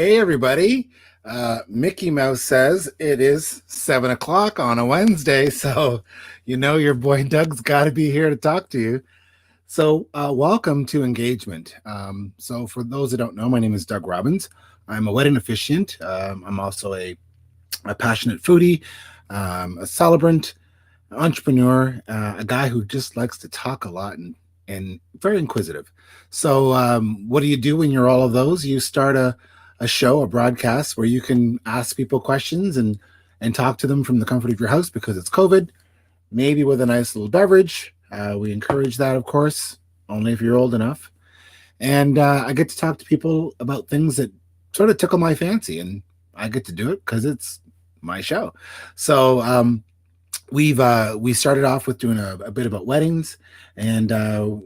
Hey, everybody. Mickey Mouse says it is 7 o'clock on a Wednesday. So, your boy Doug's got to be here to talk to you. So, welcome to Engagement. So, for those that don't know, my name is Doug Robbins. I'm a wedding officiant. I'm also a passionate foodie, a celebrant, entrepreneur, a guy who just likes to talk a lot and very inquisitive. So, what do you do when you're all of those? You start a show, a broadcast where you can ask people questions and talk to them from the comfort of your house because it's COVID, maybe with a nice little beverage. We encourage that, of course, only if you're old enough. And I get to talk to people about things that sort of tickle my fancy, and I get to do it because it's my show. So we started off with doing a bit about weddings, and now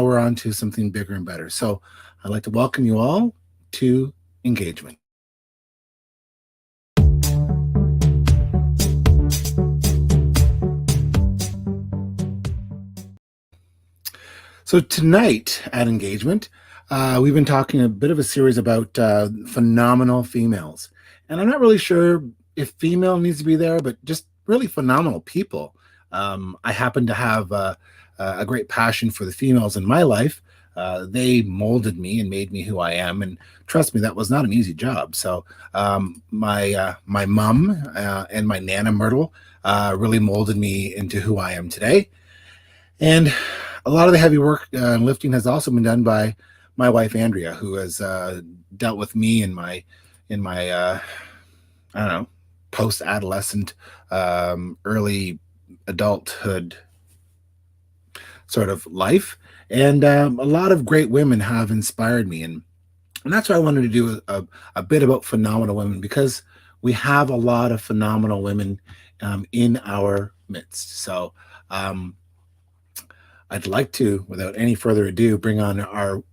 we're on to something bigger and better. So I'd like to welcome you all to Engagement. So tonight at Engagement, we've been talking a bit of a series about phenomenal females. And I'm not really sure if female needs to be there, but just really phenomenal people. I happen to have a great passion for the females in my life. They molded me and made me who I am. And trust me, that was not an easy job. So my mom and my Nana Myrtle really molded me into who I am today. And a lot of the heavy work and lifting has also been done by my wife Andrea, who has dealt with me in my I don't know, post-adolescent, early adulthood sort of life. And a lot of great women have inspired me, and that's why I wanted to do a bit about phenomenal women, because we have a lot of phenomenal women in our midst. So I'd like to, without any further ado, bring on our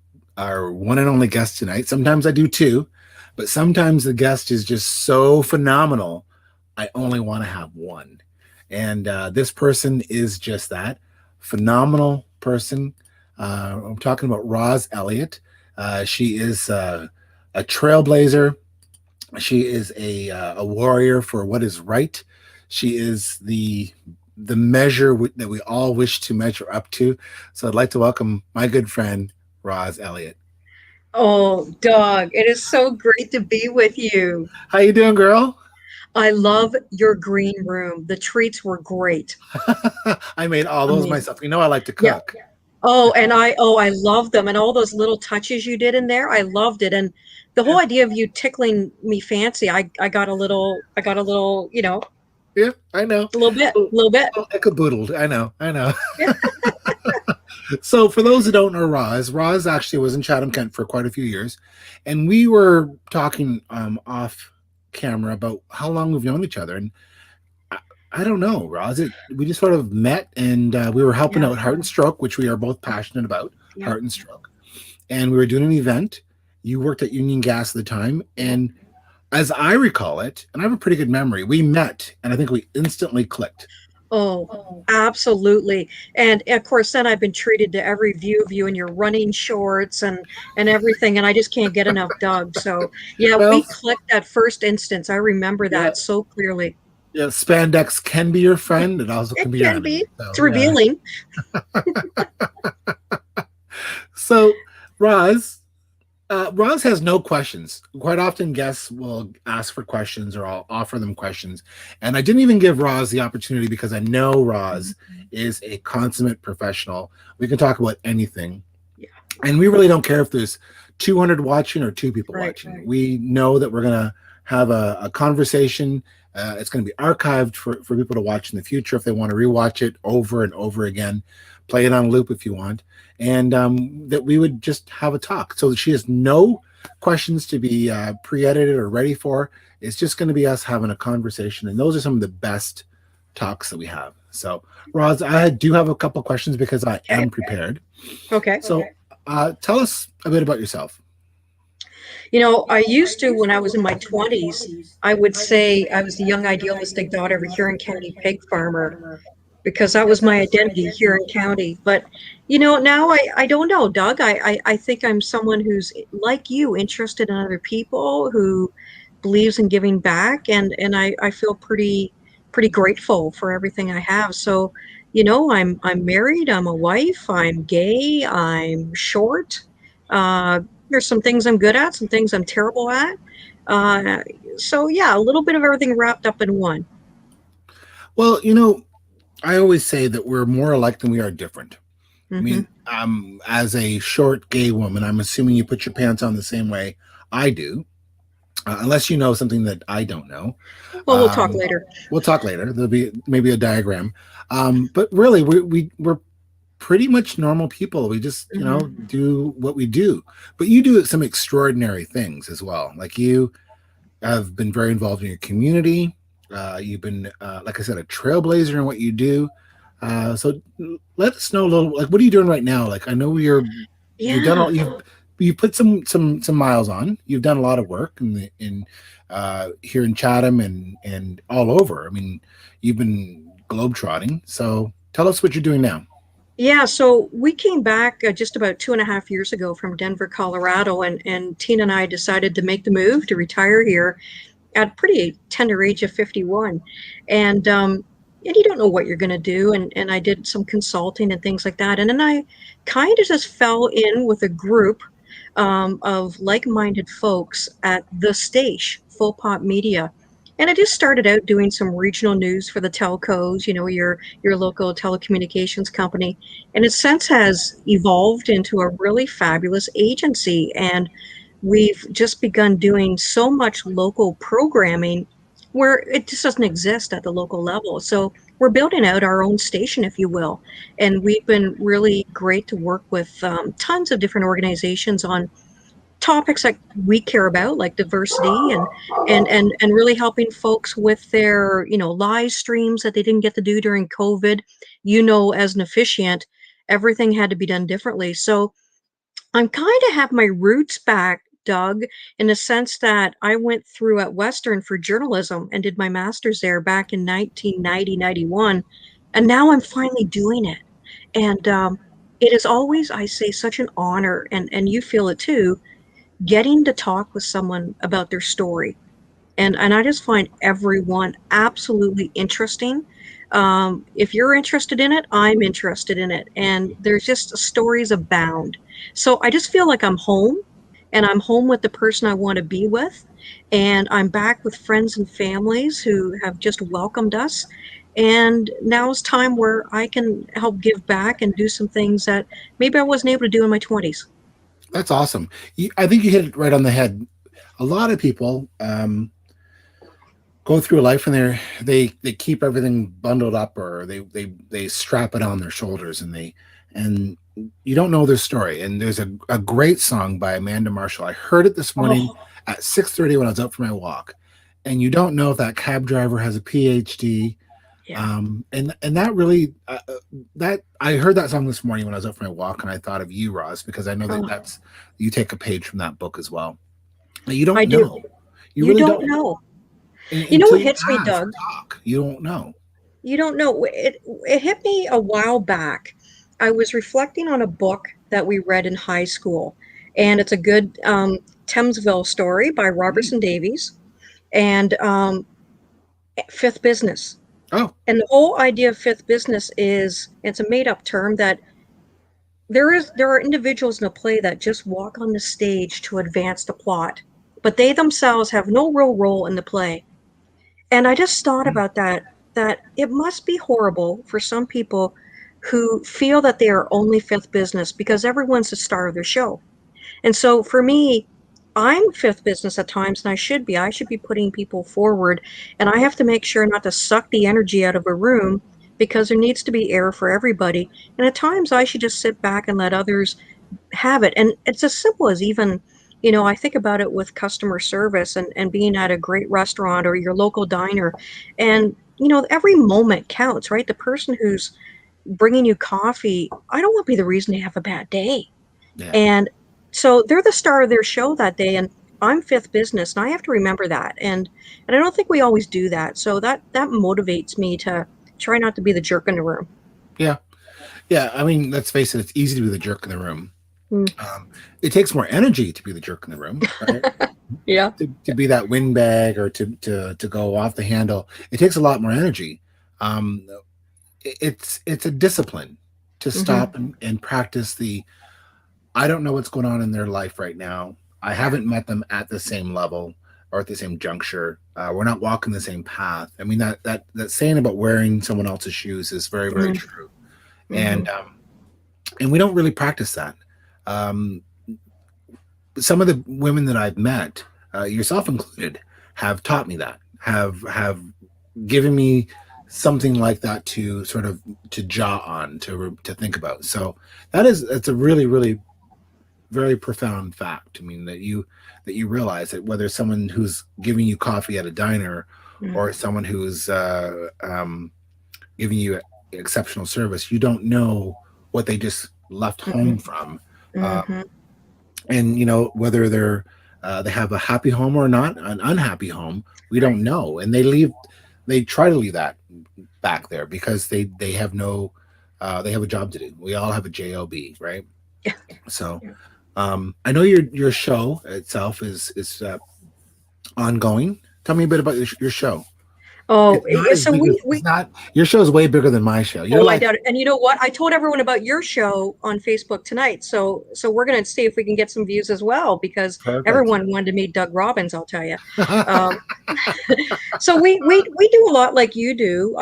one and only guest tonight. Sometimes I do two, but sometimes the guest is just so phenomenal, I only want to have one. And this person is just that phenomenal person. I'm talking about Roz Elliott. She is a trailblazer. She is a warrior for what is right. She is the measure that we all wish to measure up to. So I'd like to welcome my good friend, Roz Elliott. Oh, Doug, it is so great to be with you. How you doing, girl? I love your green room. The treats were great. I made all those Amazing. myself. I like to Yeah. cook. Oh, I love them and all those little touches you did in there. I loved it. And the Yeah, whole idea of you tickling me fancy, I got a little, yeah, I know. a little bit, Oh, a little bit. oh, echo-boodled. I know. Yeah. So for those who don't know Roz actually was in Chatham, Kent for quite a few years. And we were talking off camera about how long we've known each other. And I, I don't know, Roz. We just sort of met, and we were helping Yeah. out Heart and Stroke, which we are both passionate about, Yeah. Heart and Stroke. And we were doing an event. You worked at Union Gas at the time. Yeah. And as I recall it, and I have a pretty good memory, we met and I think we instantly clicked. Oh, absolutely. And of course, then I've been treated to every view of you in your running shorts and everything, and I just can't get enough, Doug. So yeah, Well, we clicked at first instance. I remember yeah, that so clearly. yeah, spandex can be your friend. It also It can be your can be. enemy. So It's yeah. revealing. So Roz has no questions. Quite often, guests will ask for questions, or I'll offer them questions. And I didn't even give Roz the opportunity because I know Roz is a consummate professional. We can talk about anything, Yeah. and we really don't care if there's 200 watching or two people Right. watching. We know that we're going to have a conversation. It's going to be archived for people to watch in the future if they want to rewatch it over and over again. Play it on loop if you want. And that we would just have a talk. So that she has no questions to be pre-edited or ready for. It's just going to be us having a conversation. And those are some of the best talks that we have. So, Roz, I do have a couple questions because I Okay. am prepared. Okay. So tell us a bit about yourself. I used to, when I was in my 20s, I would say I was the young idealistic daughter of a Huron County pig farmer. because that was my identity here in county. But now I don't know, Doug. I think I'm someone who's like you, interested in other people, who believes in giving back, and I feel pretty grateful for everything I have. So, I'm married, I'm a wife, I'm gay, I'm short. Uh, there's some things I'm good at, some things I'm terrible at. Uh, so yeah, a little bit of everything wrapped up in one. Well, I always say that we're more alike than we are different. I Hmm. mean, as a short gay woman, I'm assuming you put your pants on the same way I do, unless you know something that I don't know. Well, we'll talk Um, later. we'll talk later. There'll be maybe a diagram. But really, we're pretty much normal people. We just, Hmm. do what we do. But you do some extraordinary things as well. Like you have been very involved in your community. You've been, like I said, a trailblazer in what you do. So let us know a little. Like, what are you doing right now? Like, I know you've done Yeah. all you've put some miles on. You've done a lot of work in here in Chatham and all over. I mean, you've been globetrotting. So tell us what you're doing now. Yeah, so we came back just about 2.5 years ago from Denver, Colorado, and Tina and I decided to make the move to retire here at a pretty tender age of 51. And you don't know what you're going to do. And I did some consulting and things like that. And then I kind of just fell in with a group of like-minded folks at the Stage, Full Pop Media. And I just started out doing some regional news for the telcos, your local telecommunications company. And it since has evolved into a really fabulous agency. And we've just begun doing so much local programming where it just doesn't exist at the local level. So we're building out our own station, if you will. And we've been really great to work with tons of different organizations on topics that we care about, like diversity and really helping folks with their live streams that they didn't get to do during COVID. As an officiant, everything had to be done differently. So I'm kind of have my roots back, Doug, in the sense that I went through at Western for journalism and did my master's there back in 1990, 91. And now I'm finally doing it. And it is always, I say, such an honor, and you feel it too, getting to talk with someone about their story. And I just find everyone absolutely interesting. If you're interested in it, I'm interested in it. And there's just stories abound. So I just feel like I'm home, and I'm home with the person I want to be with. And I'm back with friends and families who have just welcomed us. And now is time where I can help give back and do some things that maybe I wasn't able to do in my 20s. That's awesome. I think you hit it right on the head. A lot of people go through life and they keep everything bundled up, or they strap it on their shoulders, and you don't know their story. And there's a great song by Amanda Marshall. I heard it this morning Oh, at 6:30 when I was out for my walk. And you don't know if that cab driver has a PhD. yeah. And that really that I heard that song this morning when I was out for my walk, and I thought of you, Roz, because I know that Oh, that's you take a page from that book as well. You I don't do. know. You You really don't don't. know. You know Until what you hits me, ask or Doug? talk. You don't know. You don't know. It hit me a while back. I was reflecting on a book that we read in high school, and it's a good Thamesville story by Mm. Robertson Davies and Fifth Business. Oh, And the whole idea of fifth business is it's a made up term that there are individuals in a play that just walk on the stage to advance the plot, but they themselves have no real role in the play. And I just thought mm, about that it must be horrible for some people who feel that they are only fifth business because everyone's the star of their show. And so for me, I'm fifth business at times, and I should be. I should be putting people forward, and I have to make sure not to suck the energy out of a room because there needs to be air for everybody. And at times, I should just sit back and let others have it. And it's as simple as even, I think about it with customer service and being at a great restaurant or your local diner. And, every moment counts, right? The person who's bringing you coffee, I don't want to be the reason they have a bad day. yeah. And so they're the star of their show that day. And I'm fifth business, and I have to remember that. And I don't think we always do that. So that motivates me to try not to be the jerk in the room. Yeah. Yeah. I mean, let's face it, it's easy to be the jerk in the room. Mm. It takes more energy to be the jerk in the room, right? Yeah. To be that windbag or to go off the handle. It takes a lot more energy. Um, it's a discipline to Hmm. stop and practice the I don't know what's going on in their life right now. I Yeah. haven't met them at the same level or at the same juncture. We're not walking the same path. I mean that saying about wearing someone else's shoes is very very Mm-hmm. true, Mm-hmm. and we don't really practice that. Um, some of the women that I've met, yourself included, have taught me that. Have given me something like that to sort of to jaw on to think about. So that's a really really very profound fact. I mean that you realize that whether someone who's giving you coffee at a diner or someone who's giving you exceptional service, you don't know what they just left Mm-hmm. home from, uh, Mm-hmm. and whether they have a happy home or not, an unhappy home, we Right. don't know, and they try to leave that back there because they have no they have a job to do. We all have a job, right? Yeah. So Yeah. I know your show itself is ongoing. Tell me a bit about your show. Oh, It's not as so big as it's we not. Your show is way bigger than my show. You're Oh, I like doubt it. And you know what? I told everyone about your show on Facebook tonight. So we're going to see if we can get some views as well because perfect. everyone wanted to meet Doug Robbins, I'll tell you. Um, so we do a lot like you do.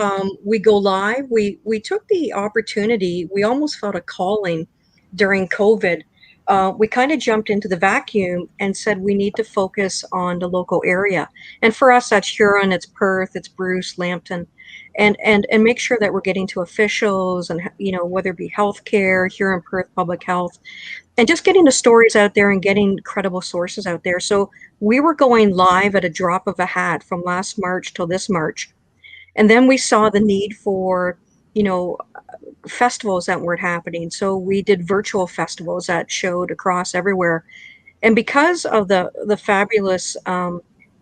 We go live. We took the opportunity. We almost felt a calling during COVID. We kind of jumped into the vacuum and said we need to focus on the local area. And for us, that's Huron, it's Perth, it's Bruce, Lambton, and make sure that we're getting to officials and whether it be healthcare, Huron, Perth, public health, and just getting the stories out there and getting credible sources out there. So we were going live at a drop of a hat from last March till this March. And then we saw the need for, you know, festivals that weren't happening. So we did virtual festivals that showed across everywhere. And because of the fabulous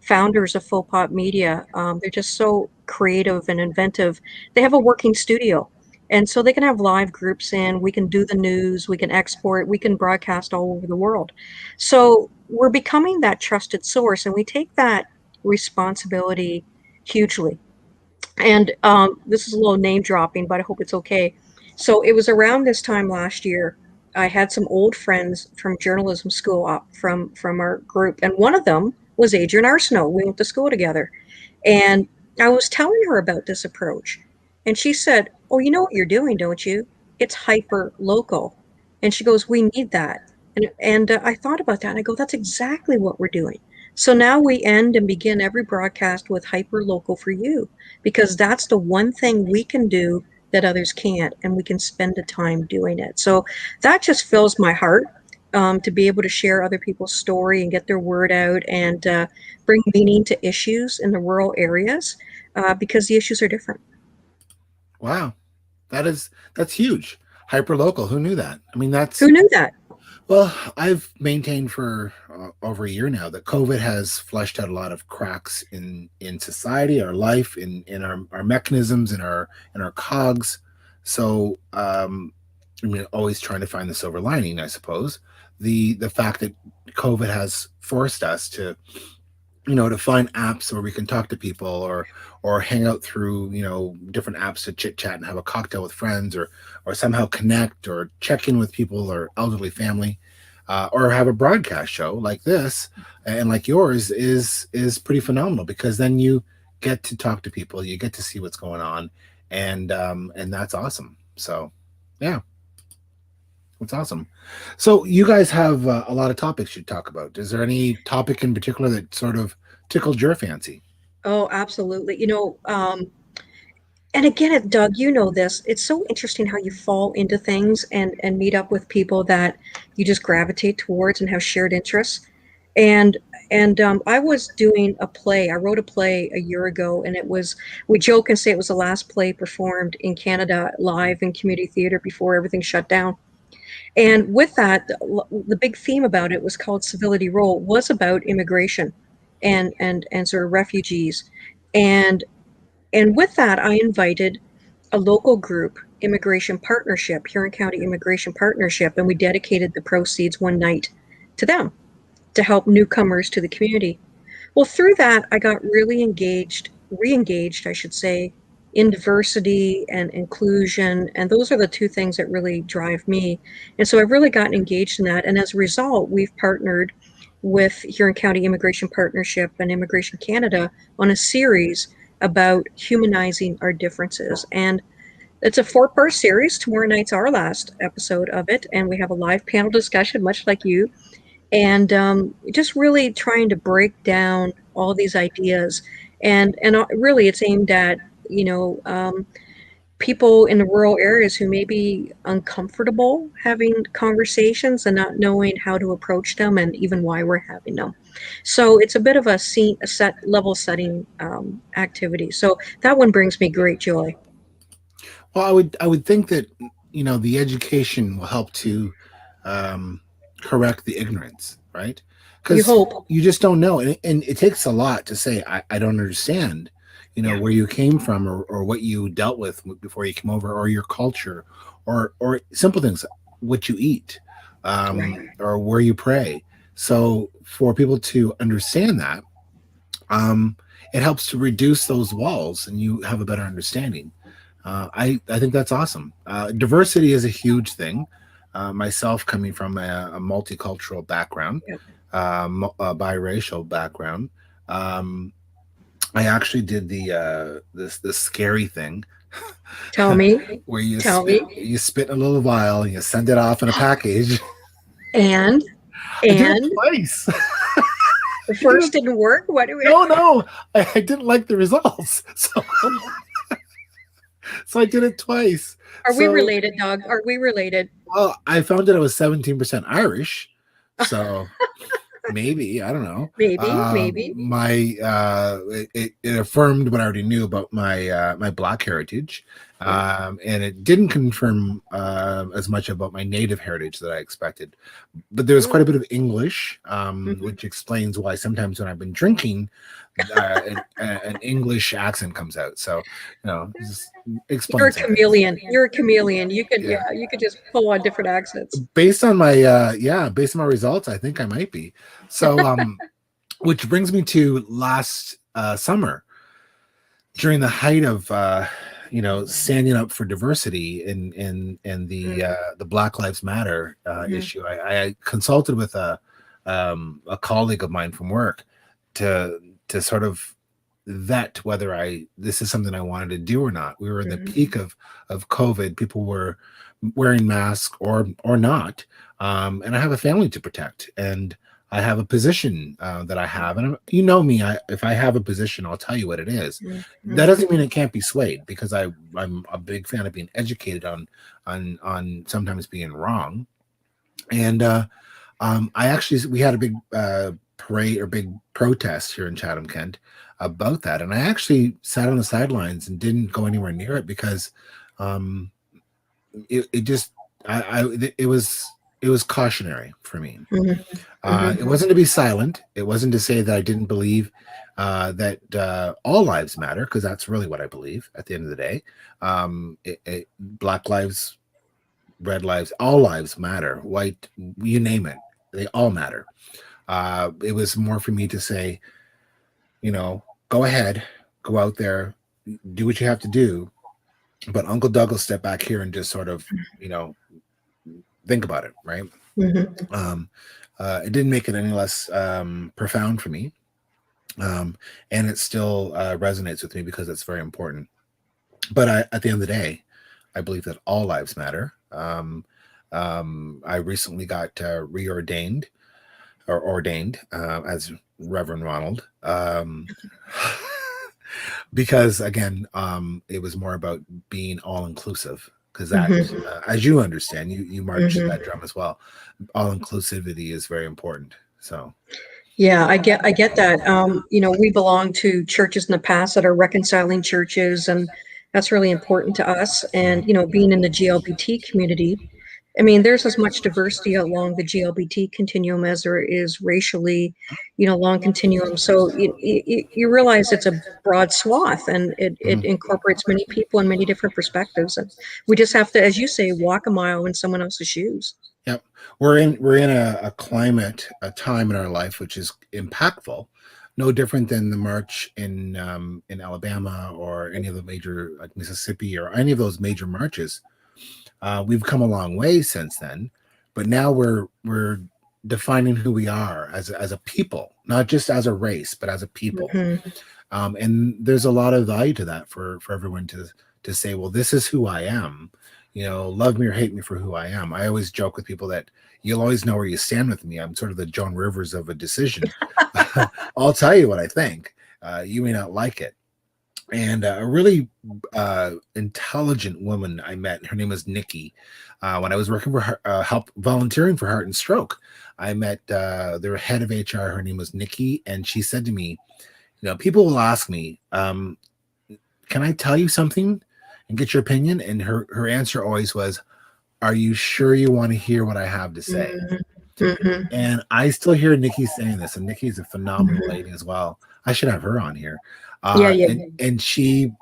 founders of Full Pop Media, they're just so creative and inventive. They have a working studio, and so they can have live groups in. We can do the news, we can export, we can broadcast all over the world. So we're becoming that trusted source, and we take that responsibility hugely. And this is a little name dropping, but I hope it's okay. So it was around this time last year. I had some old friends from journalism school up from our group, and one of them was Adrian Arsenault. We went to school together, and I was telling her about this approach, and she said, "Oh, you know what you're doing, don't you? It's hyper local." And she goes, "We need that." And I thought about that, and I go, "That's exactly what we're doing." So now we end and begin every broadcast with hyper local for you because that's the one thing we can do that others can't, and we can spend the time doing it. So that just fills my heart to be able to share other people's story and get their word out and bring meaning to issues in the rural areas because the issues are different. Wow, that's huge. Hyper local. Who knew that? I mean, Who knew that? well, I've maintained for over a year now that COVID has flushed out a lot of cracks in society, our life, in our mechanisms, in our cogs. So, I mean, always trying to find the silver lining, I suppose. The fact that COVID has forced us to to find apps where we can talk to people or hang out through different apps to chit chat and have a cocktail with friends or somehow connect or check in with people or elderly family, or have a broadcast show like this and like yours is pretty phenomenal because then you get to talk to people, you get to see what's going on, and that's awesome. So yeah, that's awesome. So you guys have a lot of topics you talk about. Is there any topic in particular that sort of tickled your fancy? Oh, absolutely. And again, Doug, you know this. It's so interesting how you fall into things and meet up with people that you just gravitate towards and have shared interests. And I was doing a play. I wrote a play a year ago, and it was we joke and say it was the last play performed in Canada live in community theater before everything shut down. And with that, the big theme about it was called Civility Row, was about immigration and sort of refugees. And and with that, I invited a local group, Immigration Partnership, Huron County Immigration Partnership, and we dedicated the proceeds one night to them to help newcomers to the community. Well, through that, I got really re-engaged, I should say, in diversity and inclusion. And those are the two things that really drive me. And so I've really gotten engaged in that. And as a result, we've partnered with Huron County Immigration Partnership and Immigration Canada on a series about humanizing our differences. And it's a 4-part series. Tomorrow night's our last episode of it. And we have a live panel discussion, much like you, and just really trying to break down all these ideas, and really it's aimed at people in the rural areas who may be uncomfortable having conversations and not knowing how to approach them and even why we're having them. So it's a bit of a set level setting activity. So that one brings me great joy. Well, I would think that the education will help to um, correct the ignorance, right? You Because hope. you just don't know, and it takes a lot to say I don't understand, Yeah. where you came from, or what you dealt with before you came over, or your culture, or simple things, what you eat, Right. or where you pray. So for people to understand that, um, it helps to reduce those walls, and you have a better understanding. I think that's awesome. Diversity is a huge thing. Myself, coming from a multicultural background, Yep. a biracial background, um, I actually did this scary thing Tell me. where Tell me. you spit in a little vial and you send it off in a package. And I did it and twice. the first didn't work. What do we? No, I didn't like the results, so I did it twice. Are we So, related, Doug? Are we related? well, I found that I was 17% Irish, so maybe, I don't know. Maybe, maybe. My it affirmed what I already knew about my Black heritage, Yeah. and it didn't confirm as much about my Native heritage that I expected. But there was quite a bit of English, Mhm. which explains why sometimes when I've been drinking, an English accent comes out. So, just You're a explains things. chameleon. You're a chameleon. You could, Yeah. yeah, you could just pull on different accents. Based on my results, I think I might be. So, which brings me to last summer, during the height of standing up for diversity and the Black Lives Matter Mhm. issue. I consulted with a colleague of mine from work to sort of vet whether this is something I wanted to do or not. We were in the Mhm. peak of COVID. People were wearing masks or not, and I have a family to protect, and I have a position that I have, and me. If I have a position, I'll tell you what it is. Mhm. That Mhm. doesn't mean it can't be swayed, because I'm a big fan of being educated on sometimes being wrong. And I actually we had a big parade or big protest here in Chatham, Kent, about that, and I actually sat on the sidelines and didn't go anywhere near it because um, it just it was cautionary for me. Mhm. It Mhm. wasn't to be silent. It wasn't to say that I didn't believe that all lives matter, because that's really what I believe at the end of the day. Black lives, red lives, all lives matter. White, you name it, they all matter. It was more for me to say, go ahead, go out there, do what you have to do. But Uncle Doug will step back here and just sort of, you know, think about it, right? Mhm. Um, it didn't make it any less profound for me. And it still resonates with me because it's very important. But at the end of the day, I believe that all lives matter. I recently got reordained or ordained as Reverend Ronald, because again, it was more about being all inclusive. Because that, Mhm. as you understand, you march to Mhm. that drum as well. All inclusivity is very important. So, Yeah, I get that. We belong to churches in the past that are reconciling churches, and that's really important to us. And being in the GLBT community, I mean, there's as much diversity along the GLBT continuum as there is racially, long continuum. So you realize it's a broad swath, and it Mhm. incorporates many people and many different perspectives. And we just have to, as you say, walk a mile in someone else's shoes. Yep. We're in a climate, a time in our life which is impactful, no different than the march in Alabama or any of the major, like Mississippi or any of those major marches. We've come a long way since then, but now we're defining who we are as a people, not just as a race, but as a people. Hmm. And there's a lot of value to that for everyone to say, well, this is who I am. Love me or hate me for who I am. I always joke with people that you'll always know where you stand with me. I'm sort of the Joan Rivers of a decision. I'll tell you what I think. You may not like it. And a really intelligent woman I met, her name was Nikki. When I was working for her, help volunteering for Heart and Stroke, I met their head of HR. Her name was Nikki, and she said to me, people will ask me, can I tell you something and get your opinion? And her answer always was, are you sure you want to hear what I have to say? Hmm. And I still hear Nikki saying this, and Nikki's a phenomenal Hmm. lady as well. I should have her on here. Yeah, yeah, And she,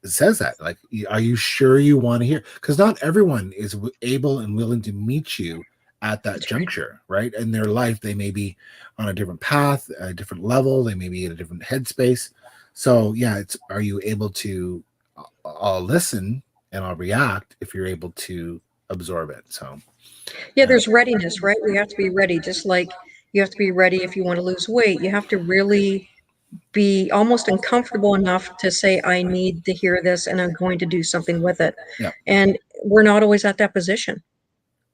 says that, like, are you sure you want to hear? Because not everyone is able and willing to meet you at that that's right. juncture, right? In their life, they may be on a different path, a different level. They may be in a different headspace. So yeah, are you able to? I'll listen and I'll react if you're able to absorb it. So Yeah, uh, there's readiness, right? We have to be ready, just like you have to be ready if you want to lose weight. You have to really be almost uncomfortable enough to say, I need to hear this and I'm going to do something with it. yeah, And we're not always at that position.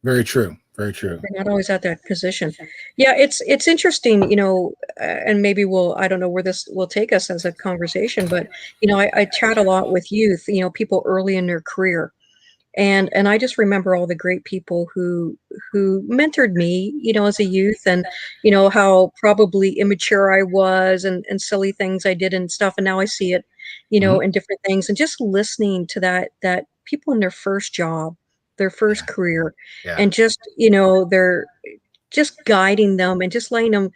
very true, very true. We're not always at that position. Yeah, it's interesting, and maybe I don't know where this will take us as a conversation, but I chat a lot with youth, people early in their career, and I just remember all the great people who mentored me, as a youth, and how probably immature I was, and silly things I did and stuff, and now I see it, Mhm. in different things, and just listening to that people in their first job, their Yeah, first career, yeah, and just they're just guiding them and just letting them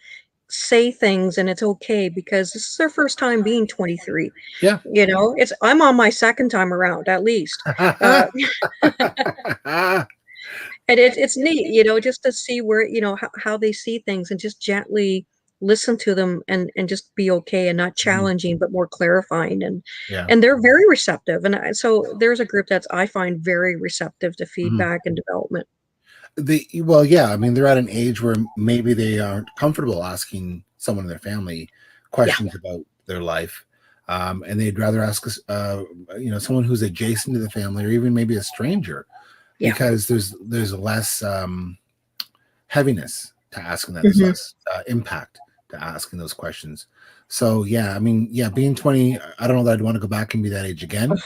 say things, and it's okay because this is their first time being 23. yeah. It's I'm on my second time around at least. uh, and it's neat, just to see where, how they see things, and just gently listen to them, and just be okay, and not Mhm. challenging but more clarifying, Yeah. and they're very receptive, and so there's a group that's I find very receptive to Mhm. feedback and development. Well, yeah. I mean, they're at an age where maybe they aren't comfortable asking someone in their family Yeah, questions about their life, and they'd rather ask us, someone who's adjacent to the family, or even maybe a stranger, yeah. because there's less heaviness to asking that. There's Hmm. less impact to asking those questions. So yeah, I mean, yeah, being 20, I don't know that I'd want to go back and be that age again.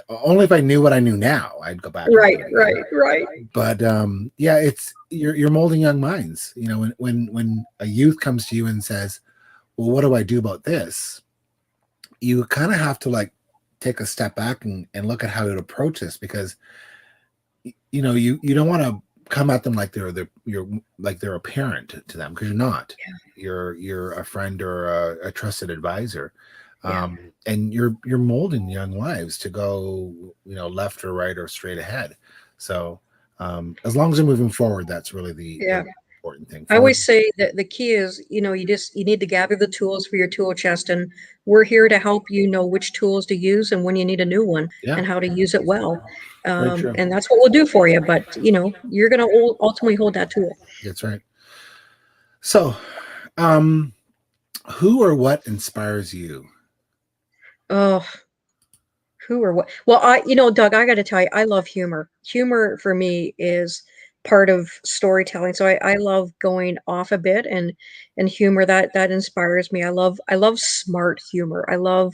Only if I knew what I knew now, I'd go back and do Right, it again. right, right. But yeah, it's you're molding young minds. When a youth comes to you and says, "Well, what do I do about this?" You kind of have to like take a step back and look at how to approach this, because you don't want to come at them like you're like they're a parent to them, because you're not. You're a friend or a trusted advisor, Yeah, and you're molding young lives to go left or right or straight ahead. So as long as they're moving forward, that's really the yeah. important thing I for always them. say that the key is, you need to gather the tools for your tool chest, and we're here to help you know which tools to use and when you need a new one, Yeah, and how to use it well. very true. And that's what we'll do for you. But you're going to ultimately hold that tool. That's right. So um who or what inspires you? Oh, who or what? Well, Doug, I got to tell you, I love humor. Humor for me is part of storytelling. So I love going off a bit, and humor that inspires me. I love smart humor. I love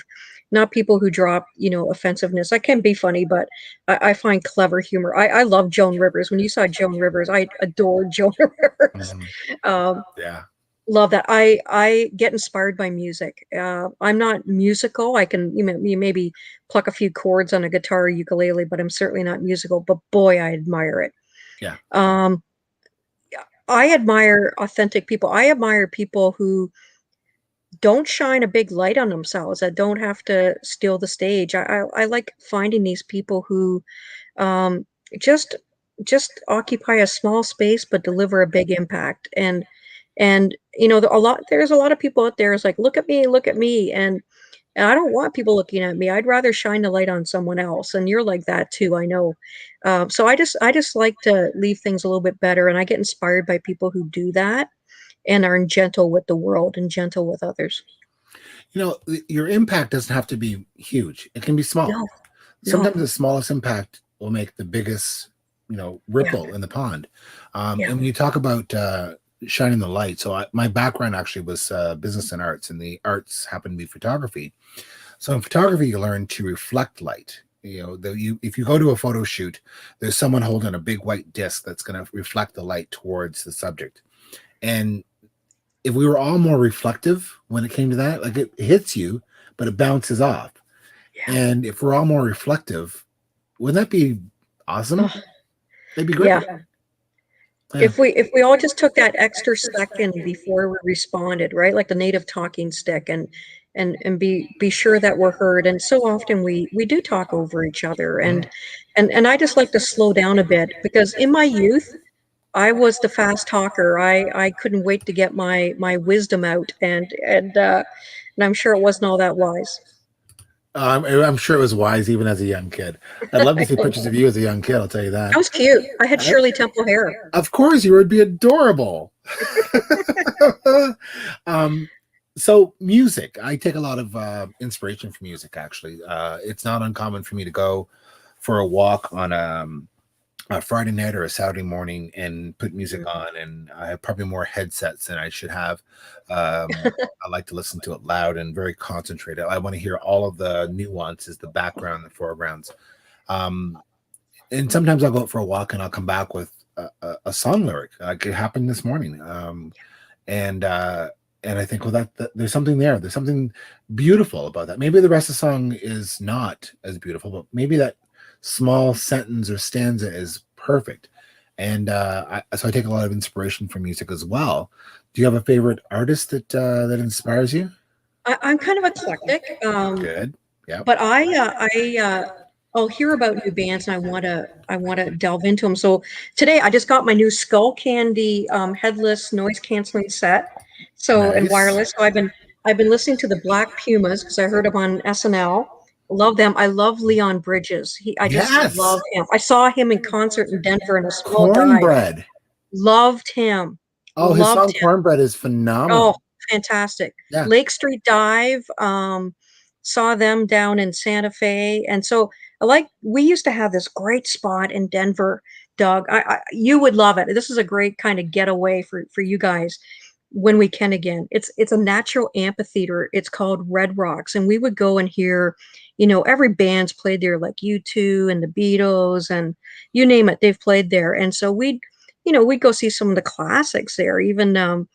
not people who drop, offensiveness. I can be funny, but I find clever humor. I love Joan Rivers. When you saw Joan Rivers, I adored Joan Rivers. Mhm. Um, Yeah. Love that. I get inspired by music. I'm not musical. I can you maybe pluck a few chords on a guitar or ukulele, but I'm certainly not musical. But boy, I admire it. Yeah. Um, I admire authentic people. I admire people who don't shine a big light on themselves, that don't have to steal the stage. I like finding these people who um, just occupy a small space but deliver a big impact. And there's a lot of people out there is like, look at me, and I don't want people looking at me. I'd rather shine the light on someone else. And you're like that too, I know. So I just like to leave things a little bit better, and I get inspired by people who do that and are gentle with the world and gentle with others. Your impact doesn't have to be huge. It can be small. No, no, Sometimes the smallest impact will make the biggest, yeah, ripple in the pond. yeah. And when you talk about shining the light, so my background actually was business and arts, and the arts happen to be photography. So in photography, you learn to reflect light. If you go to a photo shoot, there's someone holding a big white disc that's going to reflect the light towards the subject. And if we were all more reflective when it came to that, like it hits you, but it bounces off. Yeah. And if we're all more reflective, wouldn't that be awesome? Ugh, That'd be great. yeah. Yeah. If we all just took that extra second before we responded, right? Like the native talking stick, and be sure that we're heard. And so often we do talk over each other, and I just like to slow down a bit, because in my youth I was the fast talker. I couldn't wait to get my wisdom out, and I'm sure it wasn't all that wise. I'm sure it was wise even as a young kid. I'd love to see pictures of you as a young kid. I'll tell you that. I was cute. I had I- Shirley Temple hair. of course, you would be adorable. So music, I take a lot of inspiration from music. Actually, it's not uncommon for me to go for a walk on a Friday night or a Saturday morning and put music on, and I have probably more headsets than I should have. I like to listen to it loud and very concentrated. I want to hear all of the nuances, the background, the foregrounds. Um, and sometimes I'll go out for a walk and I'll come back with a song lyric. Like it happened this morning. And I think, well, that there's something there. There's something beautiful about that. Maybe the rest of the song is not as beautiful, but maybe that small sentence or stanza is perfect. And so I take a lot of inspiration from music as well. Do you have a favorite artist that inspires you? I'm kind of eclectic. Good. Yeah. But I'll hear about new bands, and I want to delve into them. So today I just got my new Skull Candy headless noise canceling set. So, and Nice. wireless. So I've been listening to the Black Pumas because I heard them on SNL. Love them. I love Leon Bridges. I just Yes. love him. I saw him in concert in Denver in a small dive. Cornbread. Loved him. Oh, his Loved song him. Cornbread is Oh, phenomenal. fantastic. Yeah. Lake Street Dive, saw them down in Santa Fe. And so we used to have this great spot in Denver, Doug. You would love it. This is a great kind of getaway for you guys when we can again. It's a natural amphitheater. It's called Red Rocks. And we would go and hear, every band's played there, like U2 and the Beatles and you name it, they've played there. And so we'd go see some of the classics there, even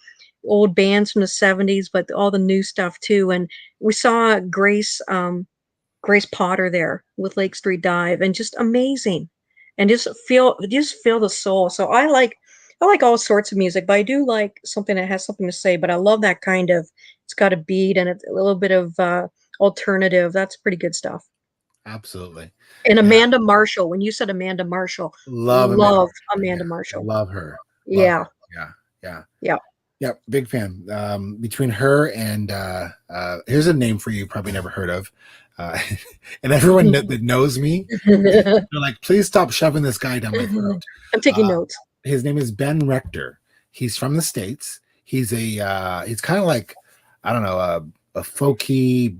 old bands from the 70s, but all the new stuff too. And we saw Grace Potter there with Lake Street Dive, and just amazing. And just feel the soul. So I like all sorts of music, but I do like something that has something to say. But I love that kind of, it's got a beat and it's a little bit of alternative. That's pretty good stuff. Absolutely. And Yeah. Amanda Marshall, when you said Amanda Marshall, Love love Yeah. Amanda Marshall. Love her. Love Yeah. her. Yeah. Yeah. Yeah. Yeah. Big fan. Between her and here's a name for you probably never heard of. Uh, and everyone that knows me, they're like, please stop shoving this guy down my throat. I'm taking Uh, notes. His name is Ben Rector. He's from the States. He's he's kind of like, I don't know, a folky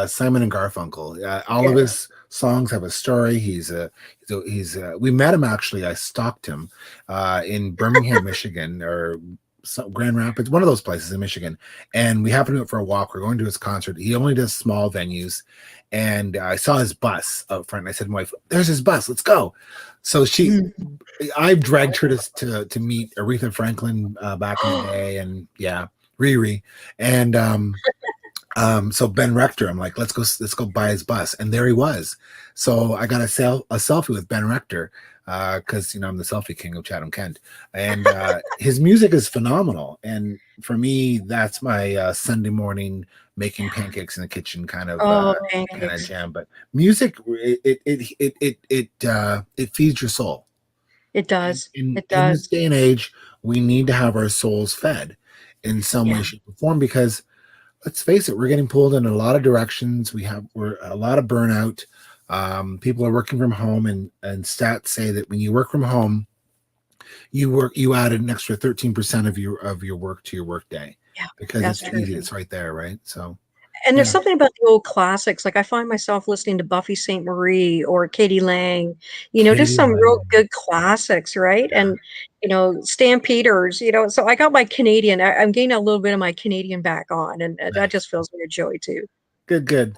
Simon and Garfunkel. All of his songs have a story. We met him actually. I stalked him in Birmingham, Michigan, or Grand Rapids, one of those places in Michigan, and we happened to go for a walk. We're going to his concert. He only does small venues, and I saw his bus out front. And I said to my wife, "There's his bus. Let's go." So I've dragged her to meet Aretha Franklin back in the day, and yeah, Riri, and so Ben Rector, I'm like, let's go buy his bus, and there he was. So I got a selfie with Ben Rector because I'm the selfie king of Chatham Kent, and his music is phenomenal. And for me, that's my Sunday morning making pancakes in the kitchen kind of pancakes. jam. But music, it feeds your soul. It does. In It this does. day and age, we need to have our souls fed in some way, Yeah. shape, or form because let's face it, we're getting pulled in a lot of directions. We're a lot of burnout. People are working from home, and stats say that when you work from home, you add an extra 13% of your work to your work day Yeah, because that's it's true. easy. It's right there, right? So And there's yeah, something about the old classics. Like I find myself listening to Buffy St. Marie or Katie Lang, just Katie some real Lang. good classics, right? And, Stampeders, so I got my Canadian, I'm getting a little bit of my Canadian back on, and that Nice. just feels like a joy too. Good.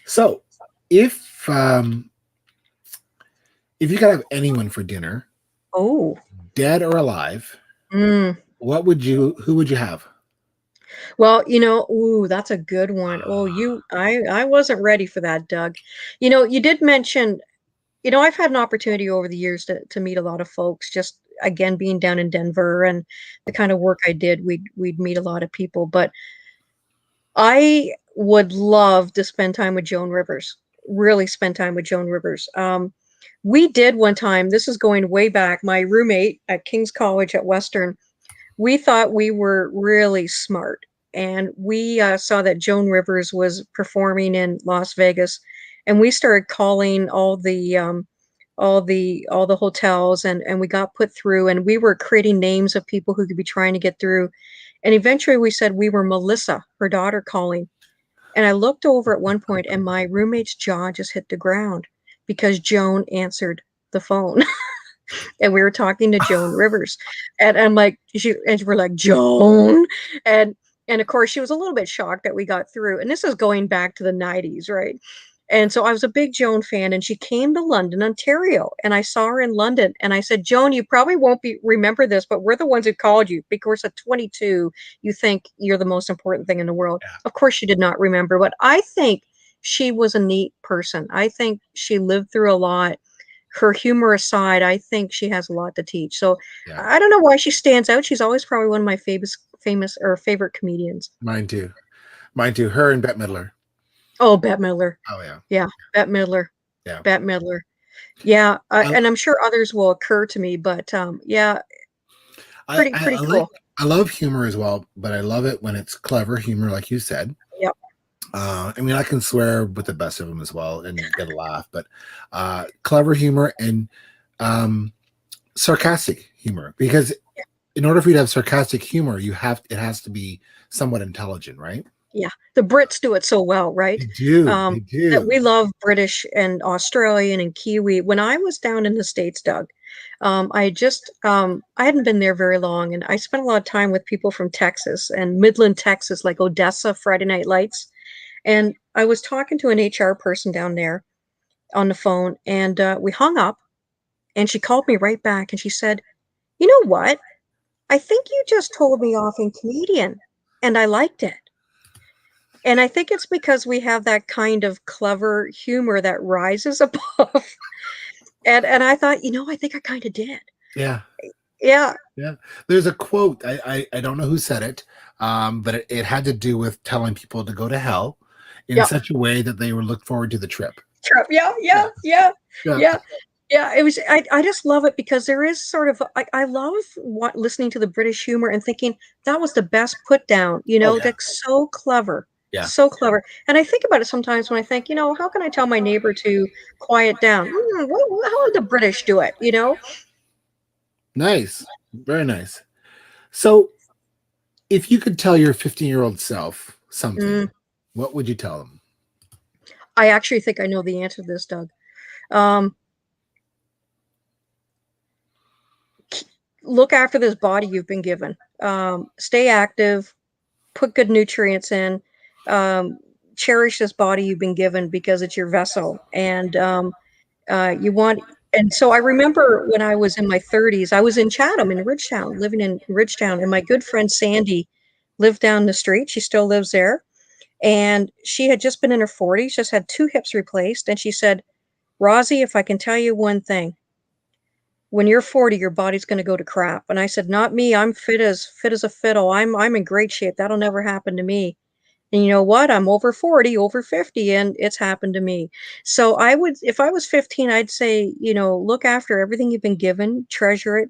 So if if you could have anyone for dinner, Oh, dead or alive, mm. who would you have? Well, ooh, that's a good one. Oh, I wasn't ready for that, Doug. You did mention, I've had an opportunity over the years to meet a lot of folks, just again being down in Denver and the kind of work I did, we'd meet a lot of people. But I would love to spend time with Joan Rivers, really spend time with Joan Rivers. We did one time, this is going way back, my roommate at King's College at Western, we thought we were really smart. And we saw that Joan Rivers was performing in Las Vegas, and we started calling all the hotels, and we got put through, and we were creating names of people who could be trying to get through. And eventually we said we were Melissa, her daughter, calling. And I looked over at one point and my roommate's jaw just hit the ground because Joan answered the phone. And we were talking to Joan Rivers, and I'm like, and we're like, Joan, and of course she was a little bit shocked that we got through. And this is going back to the '90s, right? And so I was a big Joan fan, and she came to London, Ontario, and I saw her in London, and I said, Joan, you probably won't remember this, but we're the ones who called you because at 22, you think you're the most important thing in the world. Yeah, Of course, she did not remember, but I think she was a neat person. I think she lived through a lot. Her humor aside, I think she has a lot to teach. So yeah, I don't know why she stands out. She's always probably one of my famous or favorite comedians. mine too. Mine too. Her and Bette Midler. Oh, Bette Midler. Oh yeah, Yeah, Bette Midler. yeah. Bette Midler. Yeah, I and I'm sure others will occur to me, but yeah, I, pretty I pretty I like cool. I love humor as well, but I love it when it's clever humor, like you said. Yep. I mean, I can swear with the best of them as well and get a laugh, but clever humor and um, sarcastic humor. Because in order for you to have sarcastic humor, it has to be somewhat intelligent, right? Yeah, the Brits do it so well, right? They do. Um, They that do. we love British and Australian and Kiwi. When I was down in the States, Doug, I hadn't been there very long, and I spent a lot of time with people from Texas and Midland, Texas, like Odessa, Friday Night Lights. And I was talking to an HR person down there on the phone, and we hung up, and she called me right back, and she said, "You know what? I think you just told me off in Canadian, and I liked it." And I think it's because we have that kind of clever humor that rises above. And I thought, I think I kind of did. Yeah. Yeah. Yeah. There's a quote. I don't know who said it, but it had to do with telling people to go to hell in Yeah. such a way that they would look forward to the trip. True. Yeah. Yeah. Yeah. Yeah. Yeah. Yeah. Yeah, it was. I just love it because there is sort of. I love listening to the British humor and thinking that was the best put down. Oh yeah. That's so clever, Yeah. so clever. And I think about it sometimes when I think, how can I tell my neighbor to quiet down? How would the British do it? Nice. Very nice. So if you could tell your 15-year-old self something, Mm, what would you tell them? I actually think I know the answer to this, Doug. Um, look after this body you've been given. Stay active, put good nutrients in, um, cherish this body you've been given because it's your vessel. And you want, and so I remember when I was in my 30s, I was in Chatham, in Ridgetown, living in Ridgetown, and my good friend Sandy lived down the street. She still lives there. And she had just been in her 40s, just had two hips replaced. And she said, Rosie, if I can tell you one thing, when you're 40, your body's going to go to crap. And I said, not me. I'm fit as a fiddle. I'm in great shape. That'll never happen to me. And you know what? I'm over 40, over 50, and it's happened to me. So I would, if I was 15, I'd say, look after everything you've been given, treasure it,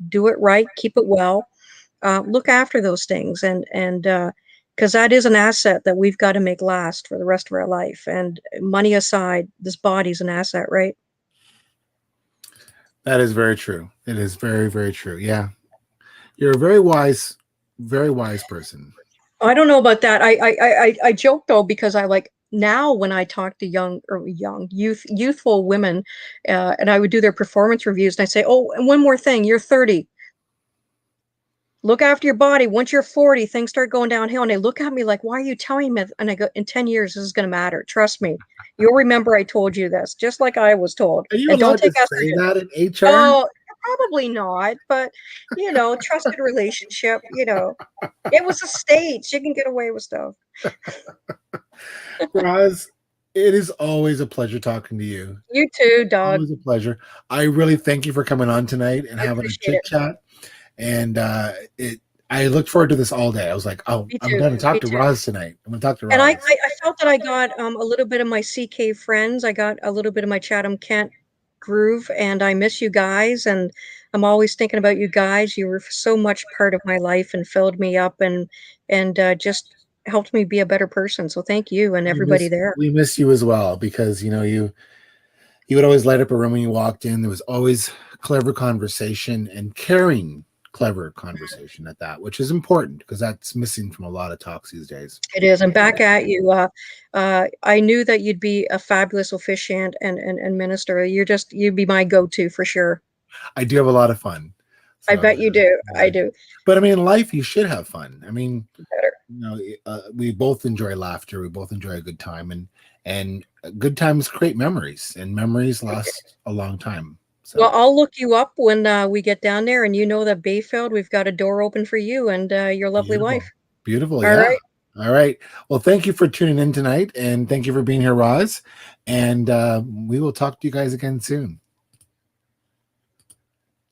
do it right, keep it well, look after those things. And because that is an asset that we've got to make last for the rest of our life. And money aside, this body's an asset, right? That is very true. It is very, very true. Yeah. You're a very wise person. I don't know about that. I joke though, because I like now when I talk to youthful women, and I would do their performance reviews, and I say, oh, and one more thing, you're 30. Look after your body. Once you're 40, things start going downhill. And they look at me like, why are you telling me? And I go, in 10 years, this is going to matter. Trust me. You'll remember I told you this, just like I was told. Are you And don't allowed to take say estrogen. that in HR? Oh, probably not. But, trusted relationship, it was a stage. You can get away with stuff. Roz, it is always a pleasure talking to you. You too, dog. Always a pleasure. I really thank you for coming on tonight and I having a appreciate it. chit chat. And I looked forward to this all day. I was like, oh, Me I'm too. going to talk Me to too. Roz tonight. I'm going to talk to And I, Roz. I, I felt that I got a little bit of my CK friends. I got a little bit of my Chatham Kent groove, and I miss you guys. And I'm always thinking about you guys. You were so much part of my life and filled me up and just helped me be a better person. So thank you and everybody there. We miss you as well because you would always light up a room when you walked in. There was always clever conversation and caring, clever conversation at that, which is important because that's missing from a lot of talks these days. It is. And back at you. I knew that you'd be a fabulous officiant and minister. You'd be my go-to for sure. I do have a lot of fun. I So, bet you do. I do. but I mean, in life, you should have fun. I mean, Better. we both enjoy laughter. We both enjoy a good time, and good times create memories, and memories last a long time. So, Well, I'll look you up when we get down there, and you know that Bayfield, we've got a door open for you and your lovely beautiful, wife. beautiful, All yeah. right. All right. Well, thank you for tuning in tonight, and thank you for being here, Roz. And we will talk to you guys again soon.